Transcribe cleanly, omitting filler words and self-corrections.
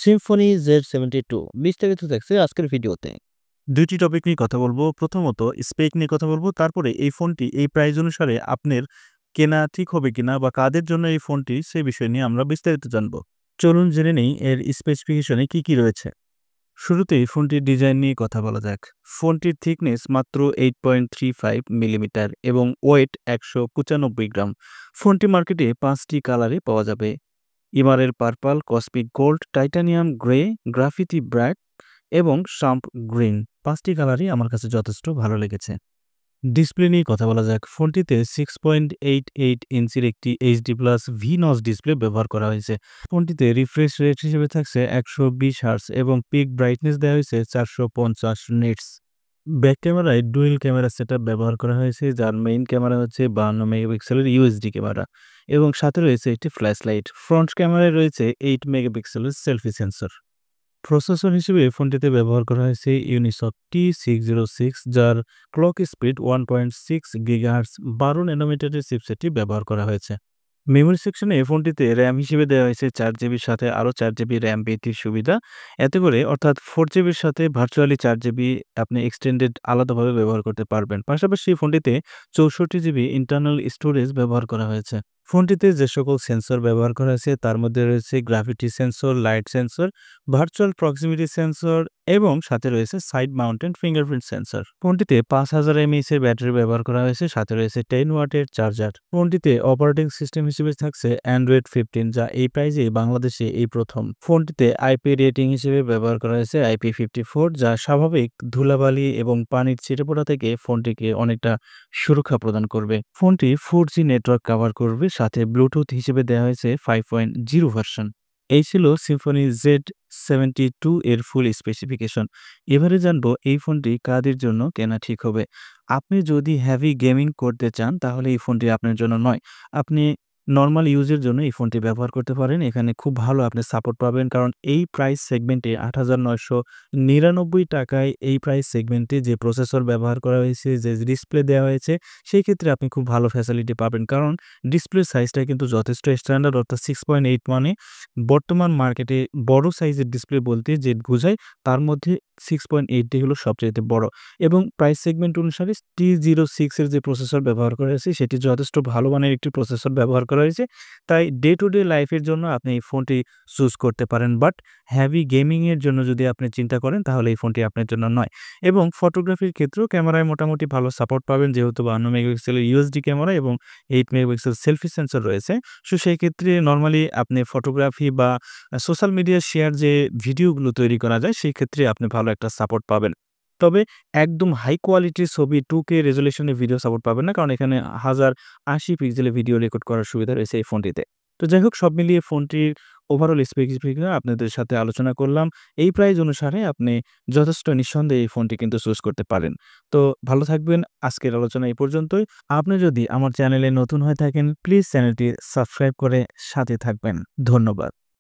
Symphony Z72 বিস্তারিত থাকছে আজকের ভিডিওতে। ২ টি টপিক নিয়ে কথা বলব। প্রথমত স্পেক নিয়ে কথা বলব। তারপরে এই ফোনটি এই প্রাইস অনুসারে আপনার কেনা ঠিক হবে কিনা বা কাদের জন্য এই ফোনটি সে বিষয় নিয়ে আমরা বিস্তারিত জানব। চলুন জেনে নেই এর স্পেসিফিকেশনে কি রয়েছে। শুরুতেই ফোনটির ডিজাইন নিয়ে কথা বলা যাক। ফোনটির থিকনেস মাত্র 8.35 মিলিমিটার এবং ওয়েট ১৯৫ গ্রাম। ফোনটি মার্কেটে ৫টি কালারে পাওয়া যাবে। ইমারের purple, cosmic gold, titanium grey, graffiti black এবং শাম্প গ্রিন ৫টি কালারই আমার কাছে যথেষ্ট ভালো লেগেছে। ডিসপ্লে নিয়ে কথা বলা যাক। ফোনটিতে 6.88 ইঞ্চির একটি এইচডি প্লাস ভিনস ডিসপ্লে ব্যবহার করা হয়েছে। ফোনটিতে রিফ্রেশ রেট হিসেবে থাকছে ১২০ হার্টজ এবং পিক ব্রাইটনেস দেওয়া হয়েছে 450 নিটস। ব্যাক ক্যামেরায় ডুয়েল ক্যামেরা সেটআপ ব্যবহার করা হয়েছে, যার মেইন ক্যামেরা হচ্ছে 52 মেগাপিক্সেলের ইউএসডি ক্যামেরা এবং সাথে রয়েছে একটি ফ্ল্যাশ লাইট। ফ্রন্ট ক্যামেরায় রয়েছে 8 মেগাপিক্সেলের সেলফি সেন্সর। প্রসেসর হিসেবে ফোনটিতে ব্যবহার করা হয়েছে ইউনিসক T606, যার ক্লক স্পিড 1.6 গিগাহার্টজ 12 ন্যানোমিটারের চিপসেটটি ব্যবহার করা হয়েছে। মেমোরি সেকশনে ফোনটিতে র্যাম হিসেবে দেওয়া হয়েছে 4 জিবির সাথে আরও 4 জিবি র্যাম বৃদ্ধির সুবিধা। এতে করে অর্থাৎ 4 জিবির সাথে ভার্চুয়ালি 4 জিবি আপনি এক্সটেন্ডেড আলাদাভাবে ব্যবহার করতে পারবেন। পাশাপাশি ফোনটিতে 64 জিবি ইন্টারনাল স্টোরেজ ব্যবহার করা হয়েছে। ফোনটিতে যে সকল সেন্সর ব্যবহার করা হয়েছে তার মধ্যে রয়েছে gravity sensor, light sensor, virtual proximity sensor এবং সাথে রয়েছে সাইড মাউন্টেড ফিঙ্গারপ্রিন্ট সেন্সর। ফোনটিতে 5000 mAh এর ব্যাটারি ব্যবহার করা হয়েছে, সাথে রয়েছে 10 ওয়াটের চার্জার। ফোনটিতে অপারেটিং সিস্টেম হিসেবে থাকছে অ্যান্ড্রয়েড 15, যা এই প্রাইজে বাংলাদেশে এই প্রথম। ফোনটিতে আইপি রেটিং হিসেবে ব্যবহার করা হয়েছে IP54, যা স্বাভাবিক ধুলাবালি এবং পানির ছিটে পড়া থেকে ফোনটিকে অনেকটা সুরক্ষা প্রদান করবে। ফোনটি 4G নেটওয়ার্ক কভার করবে, সাথে ব্লুটুথ হিসেবে দেওয়া হয়েছে 5.0 ভার্সন। এই ছিল সিম্ফনি Z72 এর ফুল স্পেসিফিকেশন। এবারে জানবো এই ফোনটি কাদের জন্য কেনা ঠিক হবে। আপনি যদি হেভি গেমিং করতে চান তাহলে এই ফোনটি আপনার জন্য নয়। আপনি নরমাল ইউজের জন্য এই ফোনটি ব্যবহার করতে পারেন। এখানে খুব ভালো আপনি সাপোর্ট পাবেন, কারণ এই প্রাইস সেগমেন্টে ৮৯৯৯ টাকায় এই প্রাইস সেগমেন্টে যে প্রসেসর ব্যবহার করা হয়েছে, যে ডিসপ্লে দেওয়া হয়েছে, সেই ক্ষেত্রে আপনি খুব ভালো ফ্যাসিলিটি পাবেন। কারণ ডিসপ্লে সাইজটা কিন্তু যথেষ্ট স্ট্যান্ডার্ড, অর্থাৎ 6.8 মানে বর্তমান মার্কেটে বড় সাইজের ডিসপ্লে বলতে যে বোঝায় তার মধ্যে 6.8টি হলো সবচাইতে বড় এবং প্রাইস সেগমেন্ট অনুসারে T06 এর যে প্রসেসর ব্যবহার করা হয়েছে সেটি যথেষ্ট ভালো মানের একটি প্রসেসর ব্যবহার করা হয়েছে। তাই ডে টু ডে লাইফের জন্য আপনি এই ফোনটি চুজ করতে পারেন, বাট হেভি গেমিং এর জন্য যদি আপনি চিন্তা করেন তাহলে এই ফোনটি আপনার জন্য নয়। এবং ফটোগ্রাফির ক্ষেত্রেও ক্যামেরায় মোটামুটি ভালো সাপোর্ট পাবেন, যেহেতু 52 মেগাপিক্সেলের ইউএসডি ক্যামেরা এবং 8 মেগাপিক্সেল সেলফি সেন্সর রয়েছে। সো সেই ক্ষেত্রে নরমালি আপনি ফটোগ্রাফি বা সোশ্যাল মিডিয়া শেয়ার যে ভিডিওগুলো তৈরি করা যায় সেই ক্ষেত্রে আপনি ভালো একটা সাপোর্ট পাবেন। তবে একদম হাই কোয়ালিটির ছবি 2K রেজোলিউশনের ভিডিও সাপোর্ট পাবেন না, কারণ এখানে 1080 পিক্সেলের ভিডিও রেকর্ড করার সুবিধা রয়েছে এই ফোনটিতে। তো যাই হোক, সব মিলিয়ে ফোনটির ওভারঅল স্পেসিফিকেশন আপনাদের সাথে আলোচনা করলাম। এই প্রাইস অনুসারে আপনি যথেষ্ট নিঃসন্দেহে এই ফোনটি কিন্তু চুজ করতে পারেন। তো ভালো থাকবেন। আজকের আলোচনা এই পর্যন্তই। আপনি যদি আমার চ্যানেলে নতুন হয়ে থাকেন প্লিজ চ্যানেলটি সাবস্ক্রাইব করে সাথে থাকবেন। ধন্যবাদ।